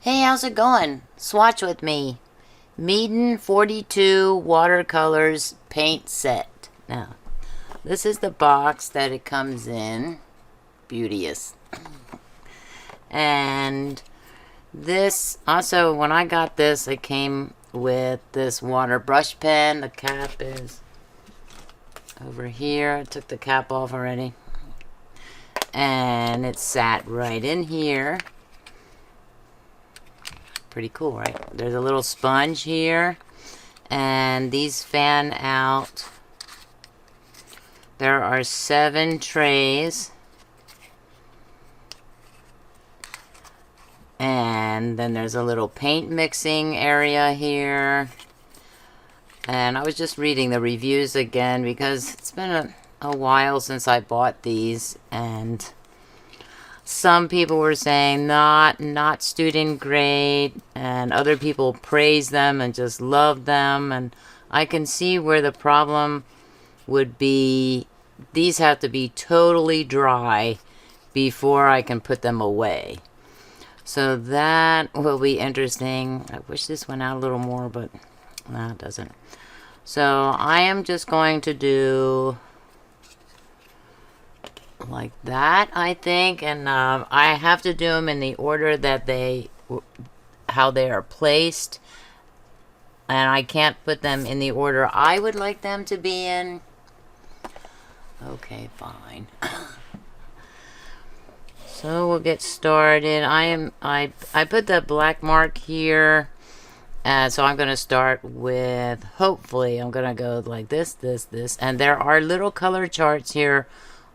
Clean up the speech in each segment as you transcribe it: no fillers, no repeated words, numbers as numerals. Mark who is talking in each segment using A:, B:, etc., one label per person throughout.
A: Hey, how's it going? Swatch with me. Meeden 42 Watercolors paint set. Now, this is the box that it comes in. Beauteous. And this, also, when I got this, it came with this water brush pen. The cap is over here. I took the cap off already. And it sat right in here. Pretty cool, right? There's a little sponge here, and these fan out. There are 7 trays, and then there's a little paint mixing area here. And I was just reading the reviews again because it's been a while since I bought these, and some people were saying not student grade, and other people praised them and just loved them. And I can see where the problem would be. These have to be totally dry before I can put them away. So that will be interesting. I wish this went out a little more, but no, it doesn't. So I am just going to do like that, I think, and I have to do them in the order that how they are placed, and I can't put them in the order I would like them to be in. Okay, fine. So we'll get started. I put the black mark here, so I'm going to start with, hopefully I'm going to go like this, and there are little color charts here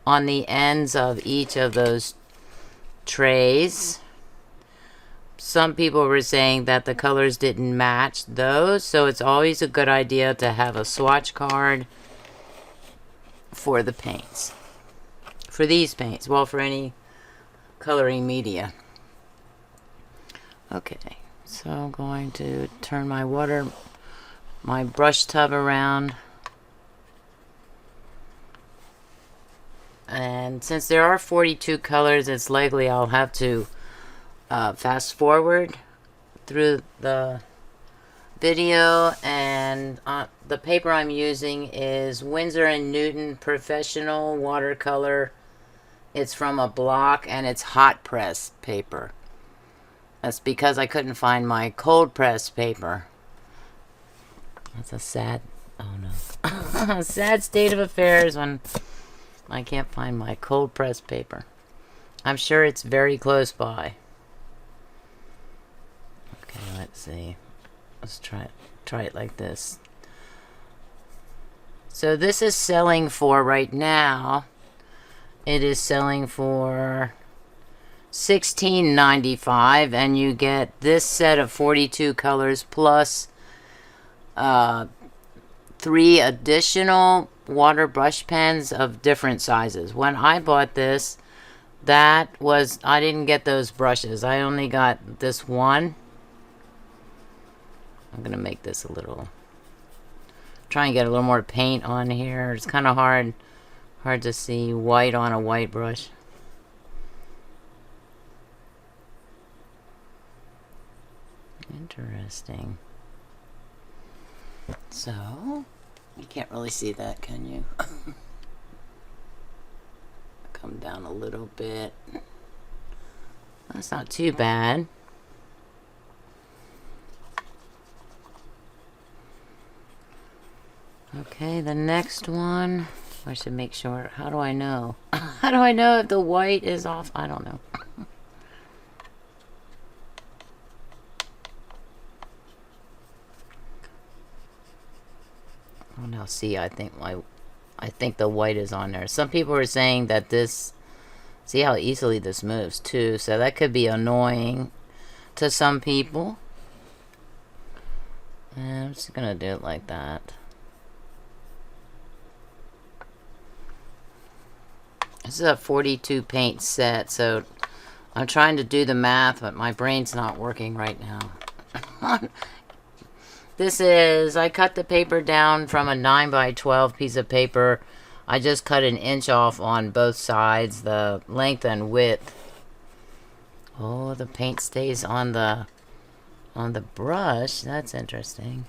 A: on the ends of each of those trays. Some people were saying that the colors didn't match those, so it's always a good idea to have a swatch card for the paints. For these paints, well, for any coloring media. Okay, so I'm going to turn my brush tub around. And since there are 42 colors, it's likely I'll have to fast forward through the video. And the paper I'm using is Winsor & Newton Professional Watercolor. It's from a block, and it's hot press paper. That's because I couldn't find my cold press paper. That's a sad, oh no, sad state of affairs when I can't find my cold press paper. I'm sure it's very close by. Okay, let's see. Let's try it like this. So this is selling for, right now, it is selling for $16.95, and you get this set of 42 colors plus 3 additional water brush pens of different sizes. When I bought this, I didn't get those brushes. I only got this one. I'm gonna make this a little, try and get a little more paint on here. It's kind of hard to see white on a white brush. Interesting. So you can't really see that, can you? Come down a little bit. That's not too bad. Okay, the next one. I should make sure. How do I know? How do I know if the white is off? I don't know. Oh, now see, I think the white is on there. Some people are saying that this, see how easily this moves too, so that could be annoying to some people. And I'm just gonna do it like that. This is a 42 paint set, so I'm trying to do the math, but my brain's not working right now. This is, I cut the paper down from a 9x12 piece of paper. I just cut 1 inch off on both sides, the length and width. Oh, the paint stays on the on the brush. That's interesting.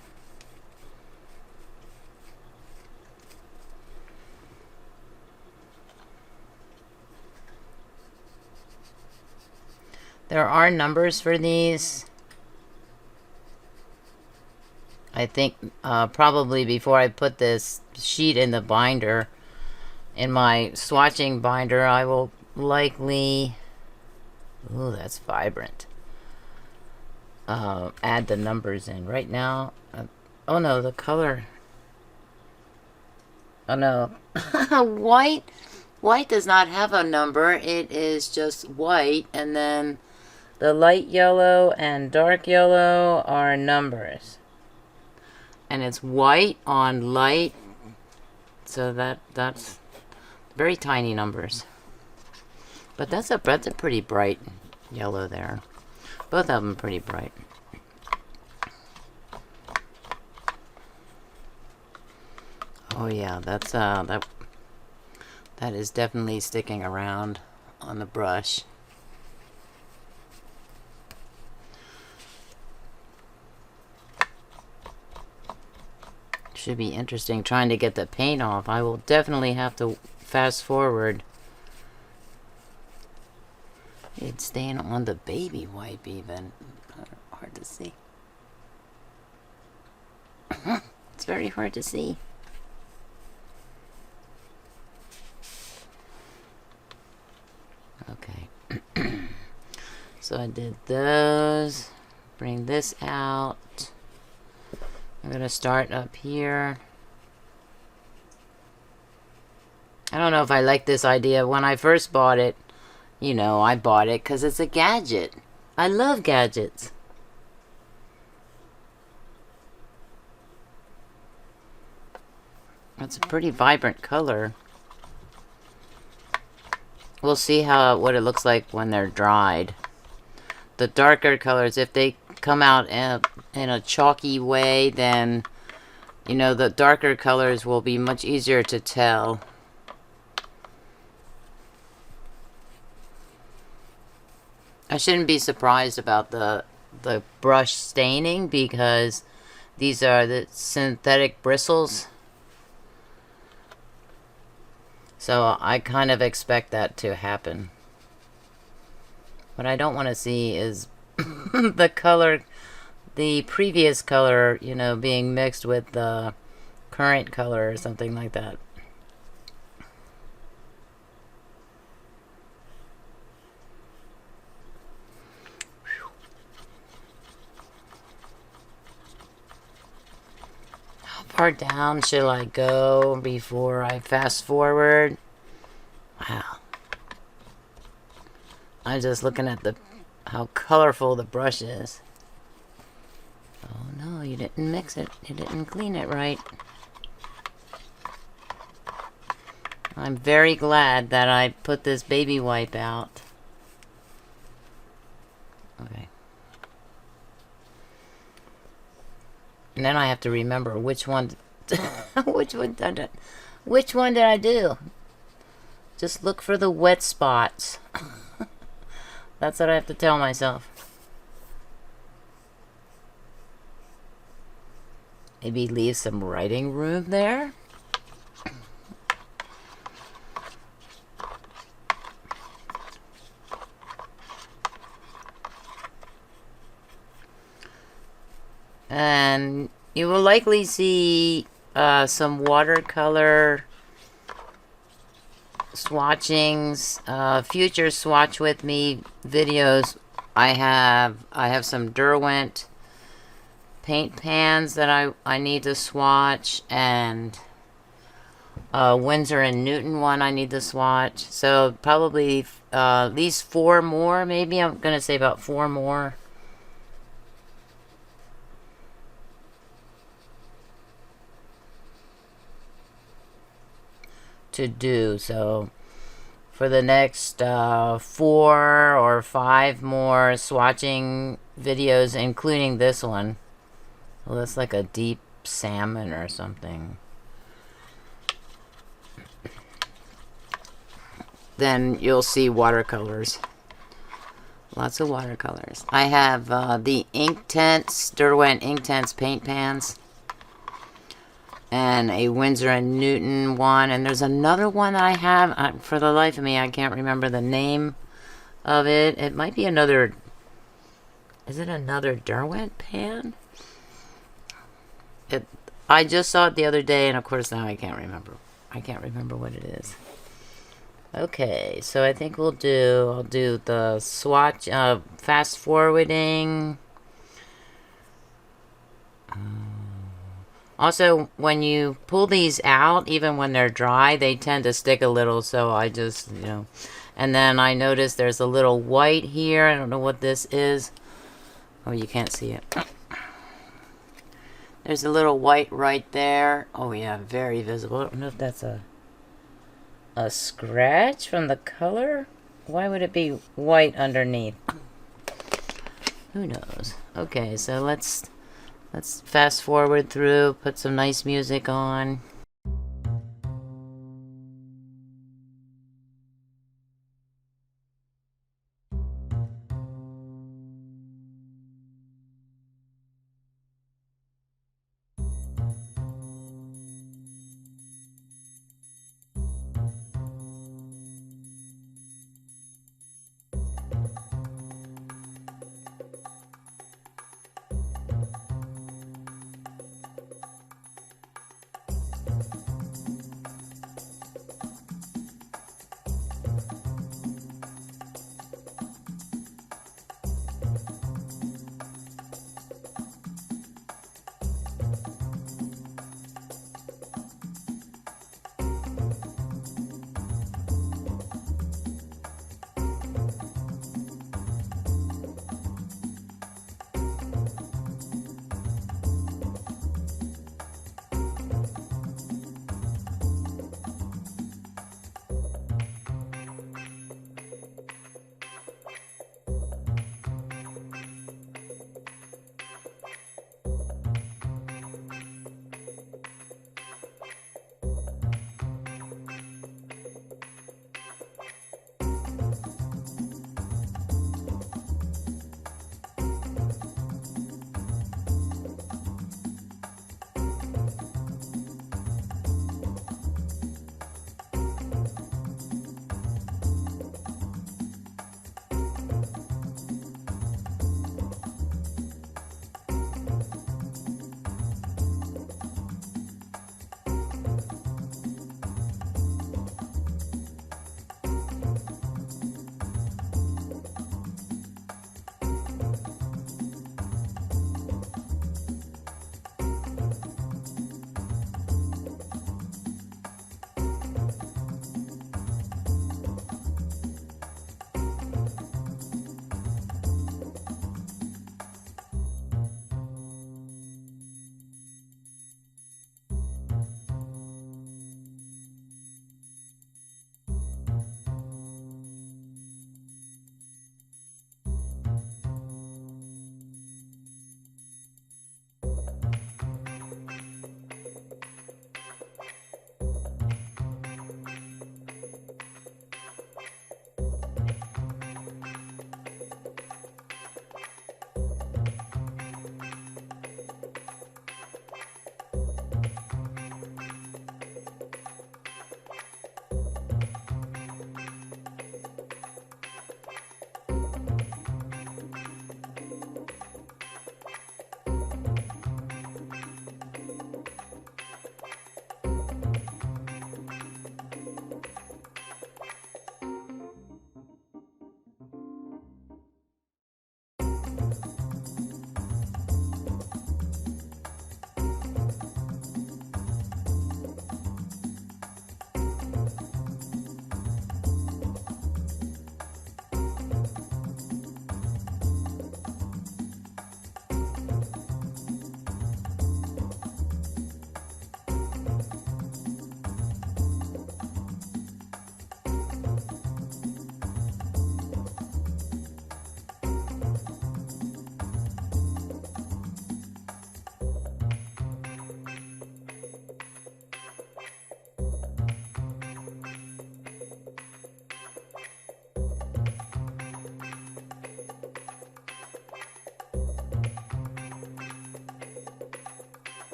A: There are numbers for these. I think probably before I put this sheet in the binder, in my swatching binder, I will likely... Ooh, that's vibrant. Add the numbers in. Right now... oh no, the color... Oh no. White does not have a number. It is just white, and then the light yellow and dark yellow are numbers. And it's white on light, so that's very tiny numbers. But that's a pretty bright yellow there. Both of them pretty bright. Oh yeah, that's that is definitely sticking around on the brush. Should be interesting trying to get the paint off. I will definitely have to fast forward. It's staying on the baby wipe even. Hard to see. It's very hard to see. Okay. So I did those. Bring this out. I'm going to start up here. I don't know if I like this idea. When I first bought it, you know, I bought it because it's a gadget. I love gadgets. It's a pretty vibrant color. We'll see what it looks like when they're dried. The darker colors, if they come out in a chalky way, then, you know, the darker colors will be much easier to tell. I shouldn't be surprised about the brush staining, because these are the synthetic bristles. So I kind of expect that to happen. What I don't want to see is the color, the previous color, you know, being mixed with the current color or something like that. How far down should I go before I fast forward? Wow. I'm just looking at how colorful the brush is. Oh no, you didn't mix it. You didn't clean it right. I'm very glad that I put this baby wipe out. Okay. And then I have to remember which one which one did I do? Just look for the wet spots. That's what I have to tell myself. Maybe leave some writing room there. And you will likely see some watercolor swatchings, future swatch with me videos. I have some Derwent paint pans that I need to swatch, and Winsor and Newton one I need to swatch. So probably at least 4 more. Maybe I'm gonna say about 4 more. To do. So for the next 4 or 5 more swatching videos, including this one. Well, that's like a deep salmon or something. Then you'll see watercolors. Lots of watercolors. I have the Inktense, Derwent Inktense paint pans. And a Winsor & Newton one. And there's another one that I have. For the life of me, I can't remember the name of it. It might be another... Is it another Derwent pan? I just saw it the other day, and of course now I can't remember. I can't remember what it is. Okay, so I think I'll do the swatch, fast forwarding. Also, when you pull these out, even when they're dry, they tend to stick a little, so I just, you know. And then I noticed there's a little white here. I don't know what this is. Oh, you can't see it. There's a little white right there. Oh, yeah, very visible. I don't know if that's a scratch from the color. Why would it be white underneath? Who knows? Okay, so let's fast forward through, put some nice music on.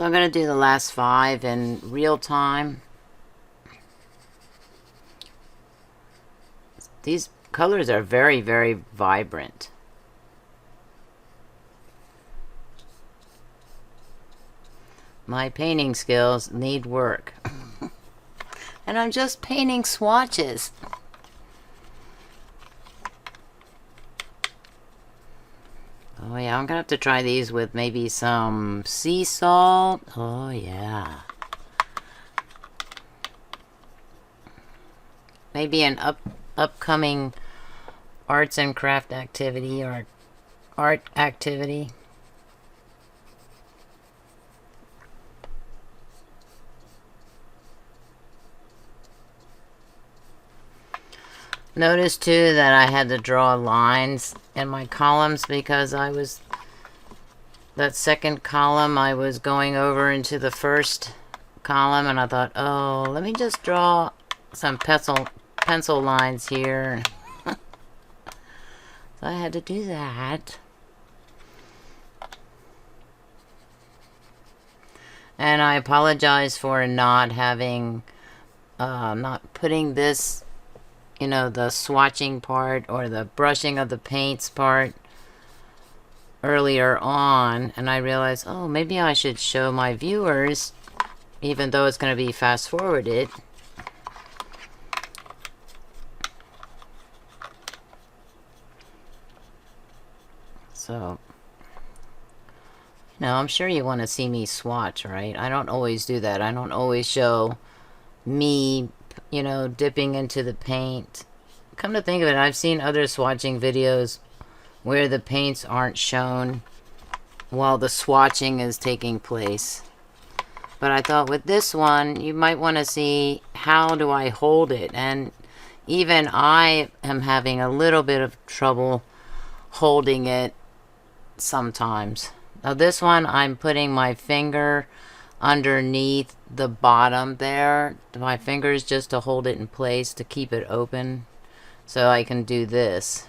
A: So I'm going to do the last 5 in real time. These colors are very, very vibrant. My painting skills need work. And I'm just painting swatches. Oh yeah, I'm gonna have to try these with maybe some sea salt. Oh yeah. Maybe an upcoming arts and craft activity or art activity. Notice too that I had to draw lines in my columns because that second column I was going over into the first column, and I thought, oh, let me just draw some pencil lines here. So I had to do that. And I apologize for not having, not putting this, you know, the swatching part or the brushing of the paints part earlier on. And I realized, oh, maybe I should show my viewers, even though it's going to be fast forwarded. So, you know, I'm sure you want to see me swatch, right? I don't always do that. I don't always show me, you know, dipping into the paint. Come to think of it, I've seen other swatching videos where the paints aren't shown while the swatching is taking place. But I thought with this one, you might want to see how do I hold it. And even I am having a little bit of trouble holding it sometimes. Now this one, I'm putting my finger underneath the bottom there. My fingers just to hold it in place, to keep it open. So I can do this.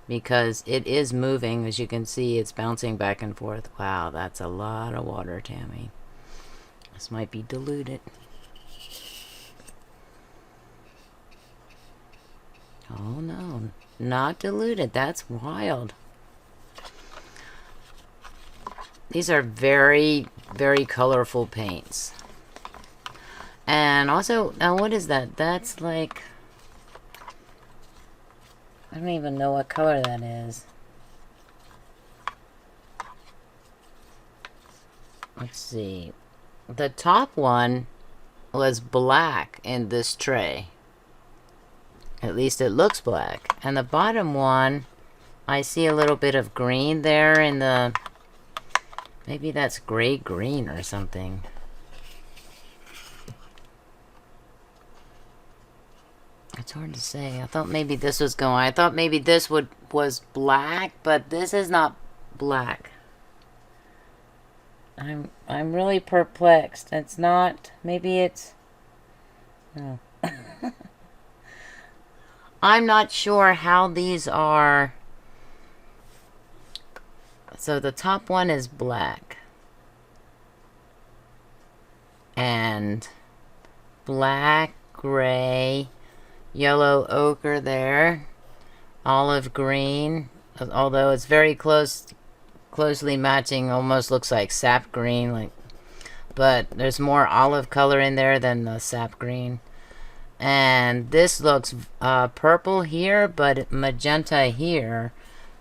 A: Because it is moving, as you can see, it's bouncing back and forth. Wow, that's a lot of water, Tammy. This might be diluted. Oh no, not diluted. That's wild. These are very, very colorful paints. And also, now what is that? That's like, I don't even know what color that is. Let's see. The top one was black in this tray. At least it looks black. And the bottom one, I see a little bit of green there in the... Maybe that's gray-green or something. It's hard to say. I thought maybe this was going... I thought maybe this was black, but this is not black. I'm really perplexed. It's not... Maybe it's... No. I'm not sure how these are... So the top one is black. And black, gray, yellow ochre there. Olive green. Although it's very closely matching, almost looks like sap green. But there's more olive color in there than the sap green. And this looks purple here, but magenta here.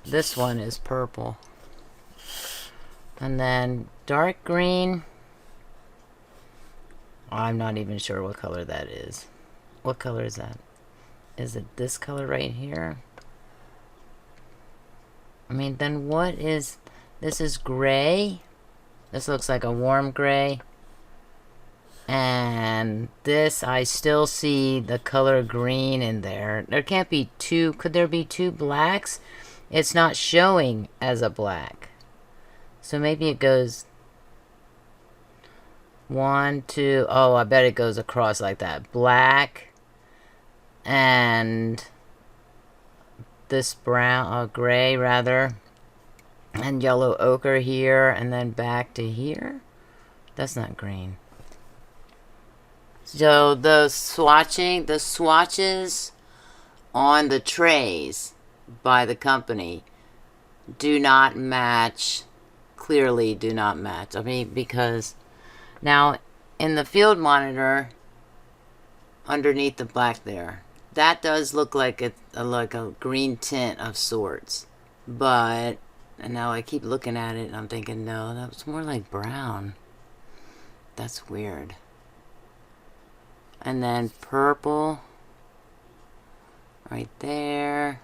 A: This one is purple. And then dark green. I'm not even sure what color that is. What color is that? Is it this color right here? I mean, then what is... This is gray. This looks like a warm gray. And this, I still see the color green in there. There can't be two... Could there be two blacks? It's not showing as a black. So maybe it goes 1, 2. Oh, I bet it goes across like that. Black and this brown, gray rather, and yellow ochre here, and then back to here. That's not green. So the swatches on the trays by the company do not match, clearly do not match. I mean, because now in the field monitor, underneath the black there, that does look like a green tint of sorts. But, and now I keep looking at it and I'm thinking, no, that was more like brown. That's weird. And then purple, right there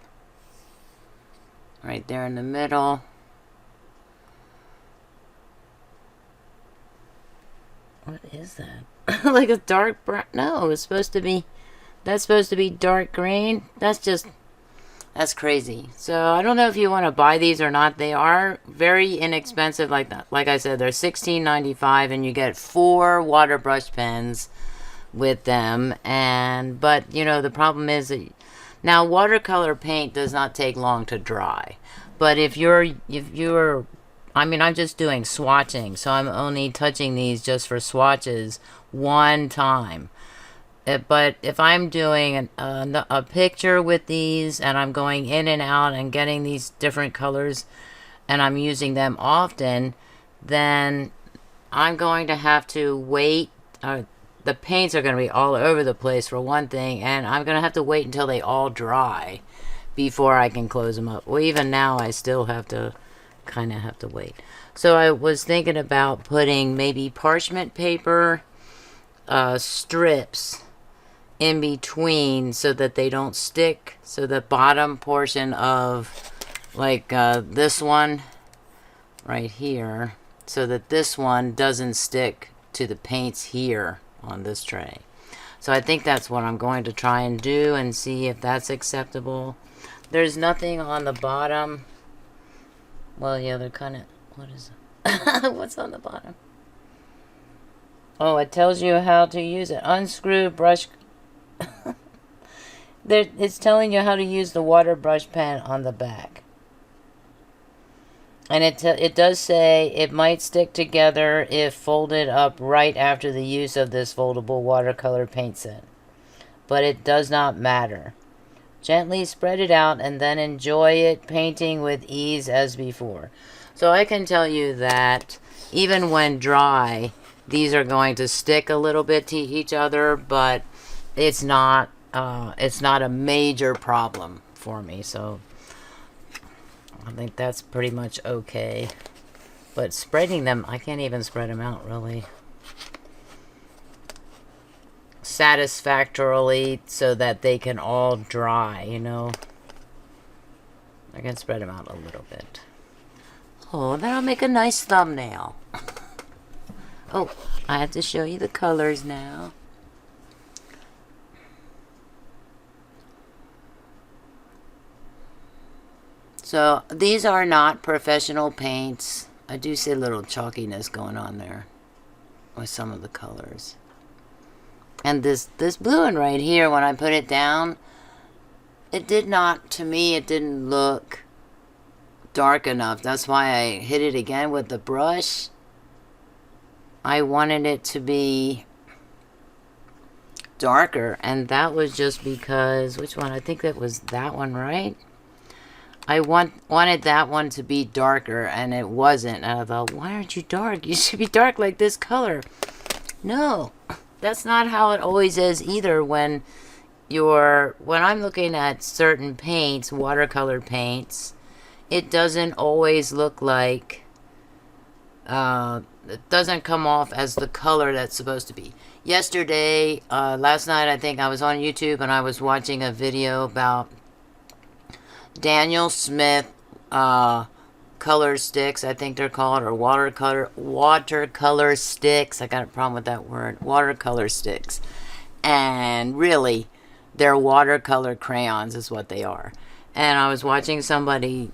A: in the middle. What is that? Like a dark brown? No, it's supposed to be, that's supposed to be dark green. That's crazy. So I don't know if you want to buy these or not. They are very inexpensive. Like that. Like I said, they're $16.95 and you get 4 water brush pens with them. And but you know, the problem is that now watercolor paint does not take long to dry. But if you're I mean, I'm just doing swatching, so I'm only touching these just for swatches one time. But if I'm doing a picture with these and I'm going in and out and getting these different colors and I'm using them often, then I'm going to have to wait. The paints are going to be all over the place for one thing, and I'm going to have to wait until they all dry before I can close them up. Well, even now I still have to kind of have to wait. So I was thinking about putting maybe parchment paper strips in between so that they don't stick, so the bottom portion of like this one right here, so that this one doesn't stick to the paints here on this tray. So I think that's what I'm going to try and do and see if that's acceptable. There's nothing on the bottom. Well, yeah, they're kind of, what is it? What's on the bottom? Oh, it tells you how to use it. Unscrew brush. It's telling you how to use the water brush pen on the back. And it does say it might stick together if folded up right after the use of this foldable watercolor paint set. But it does not matter. Gently spread it out and then enjoy it painting with ease as before. So I can tell you that even when dry, these are going to stick a little bit to each other, but it's not a major problem for me. So I think that's pretty much okay. But spreading them, I can't even spread them out really satisfactorily so that they can all dry, you know. I can spread them out a little bit. Oh, that'll make a nice thumbnail. Oh, I have to show you the colors now. So these are not professional paints. I do see a little chalkiness going on there with some of the colors. And this blue one right here, when I put it down, it did not, to me, it didn't look dark enough. That's why I hit it again with the brush. I wanted it to be darker, and that was just because, which one? I think that was that one, right? I wanted that one to be darker, and it wasn't. And I thought, why aren't you dark? You should be dark like this color. No, that's not how it always is either. When I'm looking at certain paints, watercolor paints, it doesn't always look like, it doesn't come off as the color that's supposed to be. Yesterday, last night, I think I was on YouTube and I was watching a video about Daniel Smith color sticks, I think they're called, or watercolor sticks. I got a problem with that word, watercolor sticks. And really, they're watercolor crayons is what they are. And I was watching somebody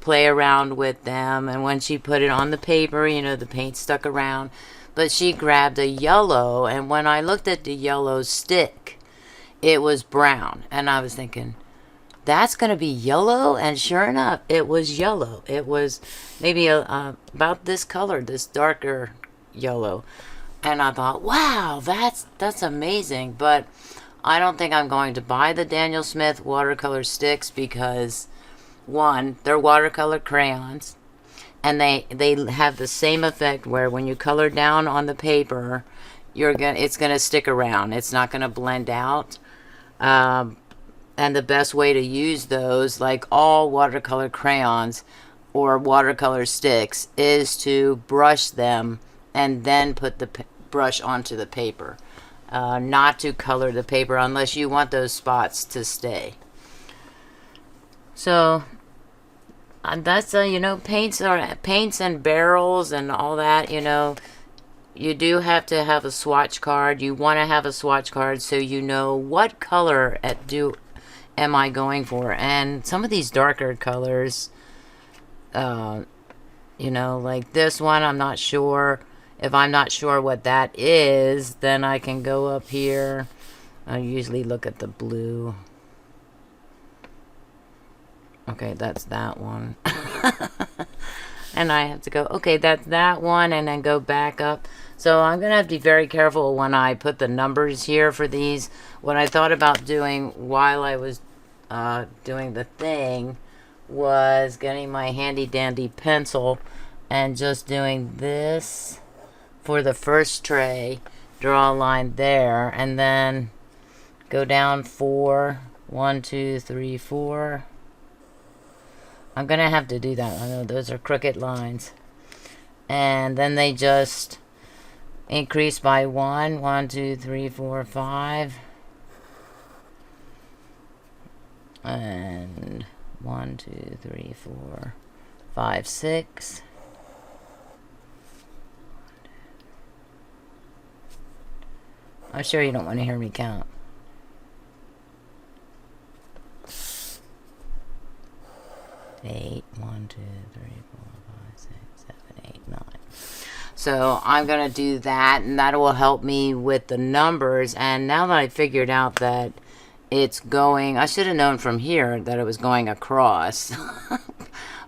A: play around with them, and when she put it on the paper, you know, the paint stuck around. But she grabbed a yellow, and when I looked at the yellow stick, it was brown. And I was thinking, that's going to be yellow? And sure enough, it was yellow. It was maybe about this color, this darker yellow. And I thought, wow, that's amazing. But I don't think I'm going to buy the Daniel Smith watercolor sticks because, one, they're watercolor crayons. And they have the same effect where when you color down on the paper, it's gonna stick around. It's not gonna blend out. And the best way to use those, like all watercolor crayons or watercolor sticks, is to brush them and then put the brush onto the paper. Not to color the paper unless you want those spots to stay. So that's you know, paints and barrels and all that, you know, you do have to have a swatch card. You want to have a swatch card so you know what color am I going for. And some of these darker colors, you know, like this one, I'm not sure. If I'm not sure what that is, then I can go up here. I usually look at the blue. Okay, that's that one. And I have to go, okay, that's that one, and then go back up. So I'm going to have to be very careful when I put the numbers here for these. What I thought about doing while I was doing the thing was getting my handy dandy pencil and just doing this for the first tray. Draw a line there, and then go down 4. 1, 2, 3, 4. I'm going to have to do that. I know those are crooked lines. And then they just increase by 1. 1, 2, 3, 4, 5. And 1, 2, 3, 4, 5, 6. I'm sure you don't want to hear me count. 8, 1, 2, 3, 4, 5, 6, 7, 8, 9. So I'm going to do that, and that will help me with the numbers. And now that I figured out that it's going, I should have known from here that it was going across.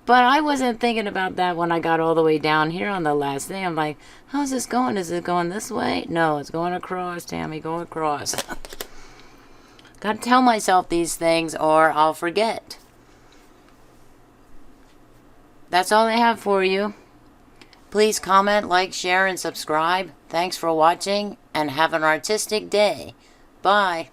A: But I wasn't thinking about that when I got all the way down here on the last thing. I'm like, how's this going? Is it going this way? No, it's going across, Tammy, go across. Gotta tell myself these things or I'll forget. That's all I have for you. Please comment, like, share, and subscribe. Thanks for watching, and have an artistic day. Bye.